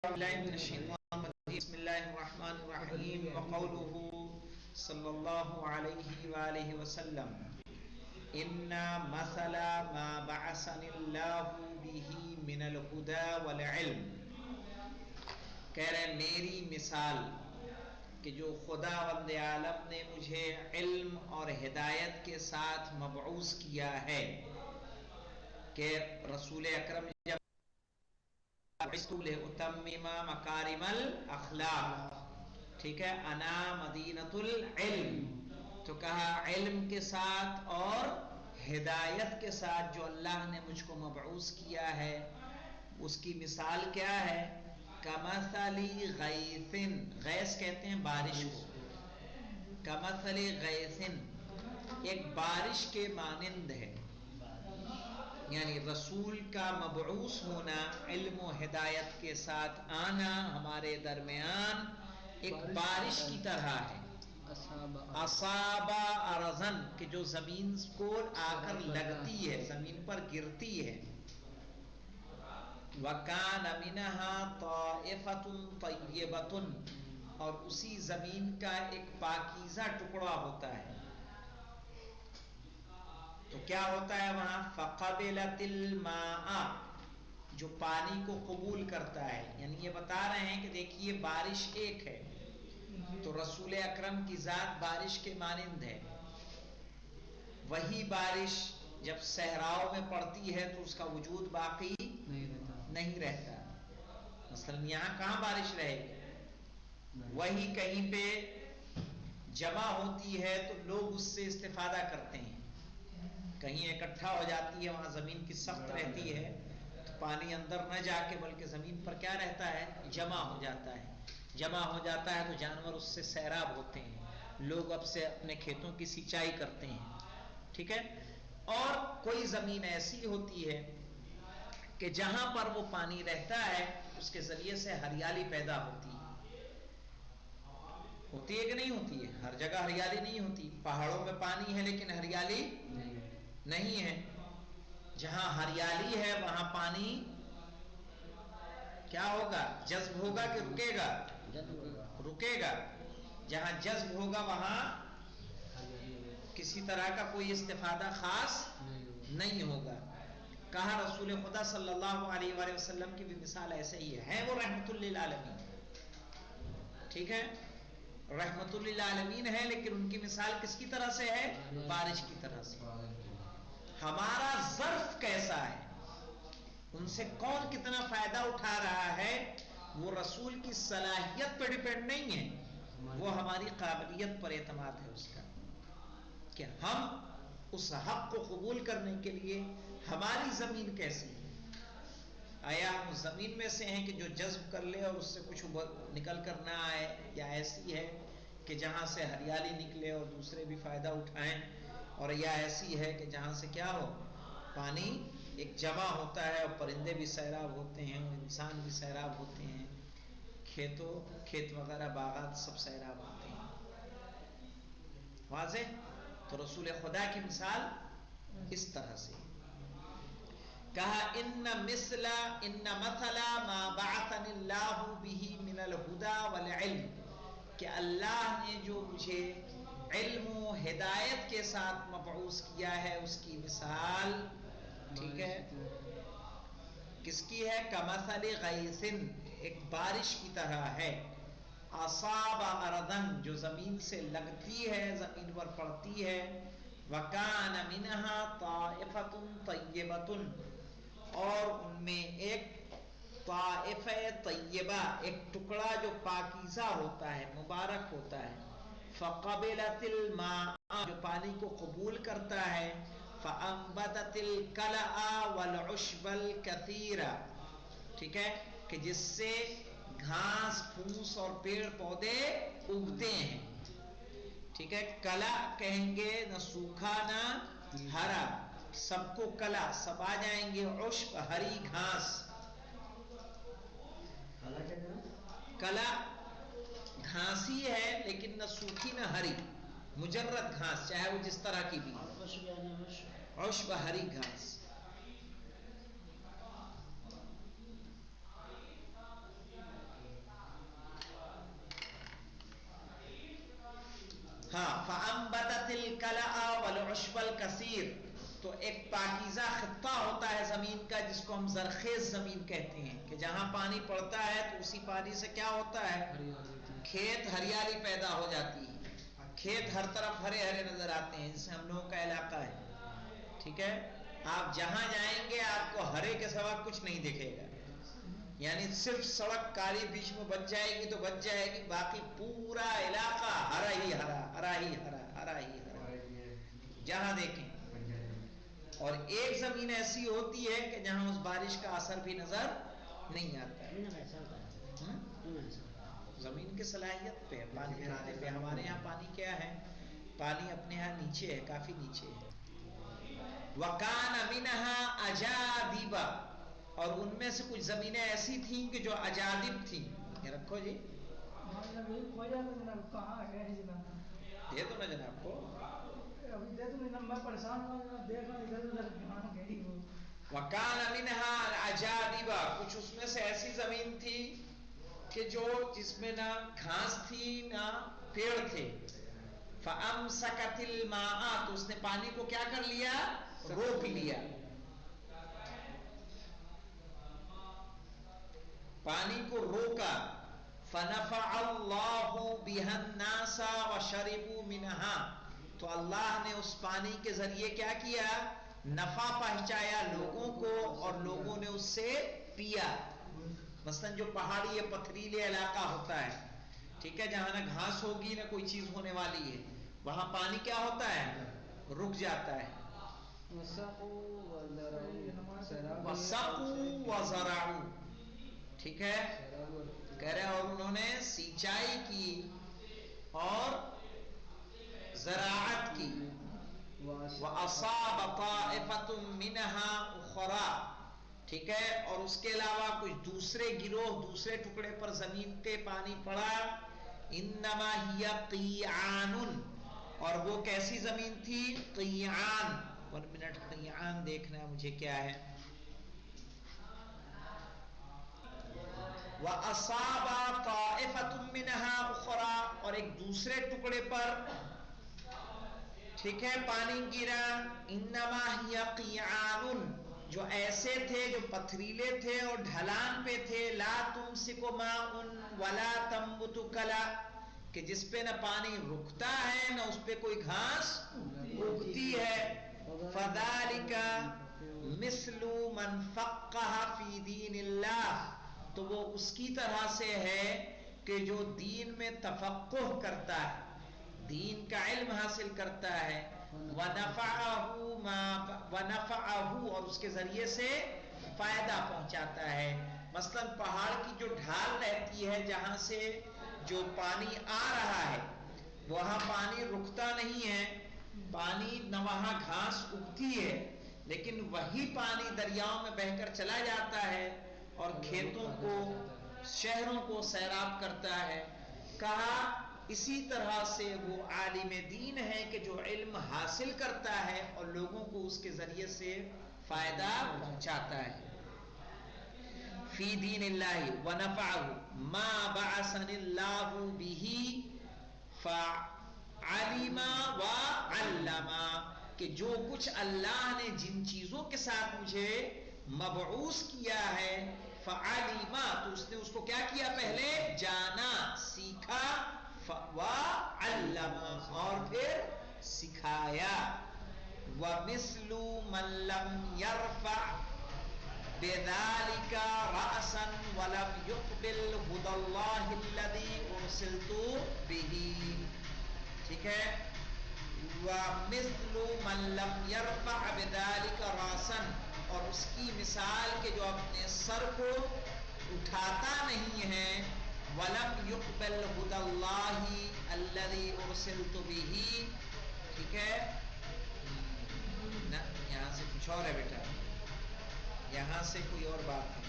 بسم اللہ الرحمن الرحیم وقوله صلی اللہ علیہ وآلہ وسلم ان مثل ما بعثنی اللہ به من الہدى والعلم، کہہ رہے میری مثال کہ جو خدا وند عالم نے مجھے علم اور ہدایت کے ساتھ مبعوث کیا ہے، کہ رسول اکرم جب لِأُتَمِّمَ مَكَارِمَ الْأَخْلَاقِ، ٹھیک ہے، انا مدینۃ العلم، تو کہا علم کے ساتھ اور ہدایت کے ساتھ جو اللہ نے مجھ کو مبعوث کیا ہے اس کی مثال کیا ہے؟ کمثل غیث، غیث کہتے ہیں بارش کو، کمثل غیث ایک بارش کے مانند ہے، یعنی رسول کا مبعوث ہونا، علم و ہدایت کے ساتھ آنا ہمارے درمیان ایک بارش کی طرح ہے، اصابہ ارضن، کہ جو زمین کو آ کر لگتی ہے، زمین پر گرتی ہے، وَكَانَ مِنَهَا طَائِفَةٌ طَيِّبَةٌ، اور اسی زمین کا ایک پاکیزہ ٹکڑا ہوتا ہے، تو کیا ہوتا ہے وہاں؟ فَقَبِلَتِ الْمَاءَ، جو پانی کو قبول کرتا ہے، یعنی یہ بتا رہے ہیں کہ دیکھیے بارش ایک ہے، تو رسول اکرم کی ذات بارش کے مانند ہے، وہی بارش جب صحراؤں میں پڑتی ہے تو اس کا وجود باقی نہیں رہتا، مثلا یہاں کہاں بارش رہے گی، وہی کہیں پہ جمع ہوتی ہے تو لوگ اس سے استفادہ کرتے ہیں، کہیں اکٹھا ہو جاتی ہے، وہاں زمین کی سخت رہتی ہے تو پانی اندر نہ جا کے بلکہ زمین پر کیا رہتا ہے؟ جمع ہو جاتا ہے، جمع ہو جاتا ہے تو جانور اس سے سیراب ہوتے ہیں، لوگ اب سے اپنے کھیتوں کی سینچائی کرتے ہیں، ٹھیک ہے، اور کوئی زمین ایسی ہوتی ہے کہ جہاں پر وہ پانی رہتا ہے اس کے ذریعے سے ہریالی پیدا ہوتی ہے، ہوتی ہے کہ نہیں ہوتی ہے؟ ہر جگہ ہریالی نہیں ہوتی، پہاڑوں میں پانی ہے لیکن ہریالی نہیں ہے، جہاں ہریالی ہے وہاں پانی کیا ہوگا؟ جذب ہوگا کہ رکے گا؟ رکے گا، جہاں جذب ہوگا وہاں کسی طرح کا کوئی استفادہ خاص نہیں ہوگا، کہا رسول خدا صلی اللہ علیہ وآلہ وسلم کی بھی مثال ایسے ہی ہے، وہ رحمت للعالمین، ٹھیک ہے، رحمت للعالمین ہے لیکن ان کی مثال کس کی طرح سے ہے؟ بارش کی طرح سے، ہمارا ظرف کیسا ہے، ان سے کون کتنا فائدہ اٹھا رہا ہے، وہ رسول کی صلاحیت پر ڈیپینڈ نہیں ہے، وہ ہماری قابلیت پر اعتماد ہے اس کا، کہ ہم اس حق کو قبول کرنے کے لیے ہماری زمین کیسی ہے، آیا ہم اس زمین میں سے ہیں کہ جو جذب کر لے اور اس سے کچھ نکل کر نہ آئے، یا ایسی ہے کہ جہاں سے ہریالی نکلے اور دوسرے بھی فائدہ اٹھائیں، اور یا ایسی ہے کہ جہاں سے کیا ہو، پانی ایک جمع ہوتا ہے اور پرندے بھی سیراب ہوتے ہیں، انسان بھی سیراب ہوتے ہیں، کھیت وغیرہ باغات سب سیراب ہوتے ہیں، واضح؟ تو رسول خدا کی مثال اس طرح سے، کہا ان مثل ما بعثنی اللہ به من الہدى والعلم، کہ اللہ نے جو مجھے علم و ہدایت کے ساتھ مبعوث کیا ہے اس کی مثال، ٹھیک ہے، کس کی ہے؟ کمثل غیث، ایک بارش کی طرح ہے، اصاب ارضن، جو زمین سے لگتی ہے، زمین پر پڑتی ہے، وکان منہا طائفۃ طیبۃ، اور ان میں ایک طائفہ طیبہ، ایک ٹکڑا جو پاکیزہ ہوتا ہے، مبارک ہوتا ہے، فقبلت الماء، جو پانی کو قبول کرتا ہے، فانبتت الکلأ والعشب الکثیر، ٹھیک ہے، کہ جس سے گھاس پھوس اور پیڑ پودے اگتے ہیں، ٹھیک ہے، کلا کہیں گے نہ سوکھا نہ ہرا، سب کو کلا، سب آ جائیں گے، عشب ہری گھاس، کلا گھاس ہی ہے لیکن نہ سوکھی نہ ہری، مجرد گھاس، چاہے وہ جس طرح کی بھی، عشب ہری گھاس، فَأَنبَتَتِ الْكَلَأَ وَالْعُشْبَ الْكَثِيرَ، تو ایک پاکیزہ خطہ ہوتا ہے زمین کا جس کو ہم زرخیز زمین کہتے ہیں، کہ جہاں پانی پڑتا ہے تو اسی پانی سے کیا ہوتا ہے، کھیت ہریالی پیدا ہو جاتی ہے، کھیت ہر طرف ہرے ہرے نظر آتے ہیں، جسے ہم لوگوں کا علاقہ ہے، ٹھیک ہے، آپ جہاں جائیں گے آپ کو ہرے کے سوا کچھ نہیں دکھے گا، یعنی صرف سڑک کالی بیچ میں بچ جائے گی تو بچ جائے گی، باقی پورا علاقہ ہرا ہی ہرا، ہرا ہی ہرا، ہرا ہی ہرا، جہاں دیکھیں۔ اور ایک زمین ایسی ہوتی ہے کہ جہاں اس بارش کا اثر بھی نظر نہیں آتا ہے، زمین کی صلاحیت پہ، پانی بنانے پہ۔ ہمارے یہاں پانی کیا ہے، پانی اپنے یہاں نیچے ہے، کافی نیچے ہے۔ وَكَانَ مِنْهَا أَجَادِبَ، اور ان میں سے کچھ زمینیں ایسی تھیں کہ جو اجادب تھیں، یہ رکھو جی، دے دو نا جناب کو، وَكَانَ مِنْهَا الْأَجَادِبَ، کچھ اس میں سے ایسی زمین تھی کہ جو جس میں نہ گھاس تھی نہ پیڑ تھے، فَأَمْسَكَتِ الْمَاءَ، تو اس نے پانی کو کیا کر لیا، روک لیا، پانی کو روکا، فَنَفَعَ اللَّهُ بِهَا النَّاسَ وَشَرِبُوا مِنْهَا، تو اللہ نے اس پانی کے ذریعے کیا کیا، نفع پہنچایا لوگوں کو، اور لوگوں نے اس سے پیا۔ مثلا جو پہاڑی یا پتھریلے علاقہ ہوتا ہے، ٹھیک ہے، جہاں نہ گھاس ہوگی نہ کوئی چیز ہونے والی ہے، وہاں پانی کیا ہوتا ہے، رک جاتا ہے۔ وَسَقُوا وَزَرَعُوا، ٹھیک ہے، کہہ رہے اور انہوں نے سینچائی کی اور زراعت کی۔ وَأَصَابَ طَائِفَةٌ مِّنْهَا أُخْرَى، ٹھیک ہے، اور اس کے علاوہ کچھ دوسرے گروہ، دوسرے ٹکڑے پر زمین پہ پانی پڑا، انما ہی قیعان، اور وہ کیسی زمین تھی، قیعان، 1 منٹ، قیعان دیکھنا ہے مجھے کیا ہے، وَأَصَابَ طَائِفَةٌ مِّنْهَا أُخْرَى، اور ایک دوسرے ٹکڑے پر، ٹھیک ہے، پانی گرا، انما ہی قیعان، جو ایسے تھے، جو پتھریلے تھے اور ڈھلان پہ تھے، لا تمسک ماء ولا تنبت کلا، کہ جس پہ نہ پانی رکتا ہے نہ اس پہ کوئی گھاس اگتی ہے۔ فَذَلِكَ مِثْلُ مَنْ فَقَّهَ فِي دِينِ اللَّهِ، تو وہ اس کی طرح سے ہے کہ جو دین میں تفقہ کرتا ہے، دین کا علم حاصل کرتا ہے، وَنَفَعَهُ، اور اس کے ذریعے سے فائدہ پہنچاتا ہے۔ مثلا پہاڑ کی جو ڈھال رہتی ہے جہاں سے جو پانی آ رہا ہے، وہاں پانی رکتا نہیں ہے، پانی نہ وہاں گھاس اگتی ہے، لیکن وہی پانی دریاؤں میں بہہ کر چلا جاتا ہے اور کھیتوں کو، شہروں کو سیراب کرتا ہے۔ کہا اسی طرح سے وہ عالم دین ہے کہ جو علم حاصل کرتا ہے اور لوگوں کو اس کے ذریعے سے فائدہ پہنچاتا ہے۔ فی دین اللہ ونفعہ ما بعثنی اللہ بہ فعلم وعلم، کہ جو کچھ اللہ نے جن چیزوں کے ساتھ مجھے مبعوث کیا ہے، فعلم، تو اس نے اس کو کیا کیا، پہلے جانا، سیکھا، وعلم، اور پھر سکھایا۔ وَمِثْلُ مَنْ لَمْ يَرْفَعْ بِذَلِكَ رَأْسًا وَلَمْ يُقْبِلْ هُدَى اللَّهِ الَّذِي أُرْسِلْتُ بِهِ، ٹھیک ہے، وَمِثْلُ مَنْ لَمْ يَرْفَعْ بِذَلِكَ رَأْسًا، اور اس کی مثال کہ جو اپنے سر کو اٹھاتا نہیں ہے، وَلَمْ يُقْبَلْ هُدَى اللَّهِ الَّذِي أُرْسِلْتُ بِهِ، ٹھیک ہے، یہاں سے کچھ اور ہے بیٹا، یہاں سے کوئی اور بات ہے۔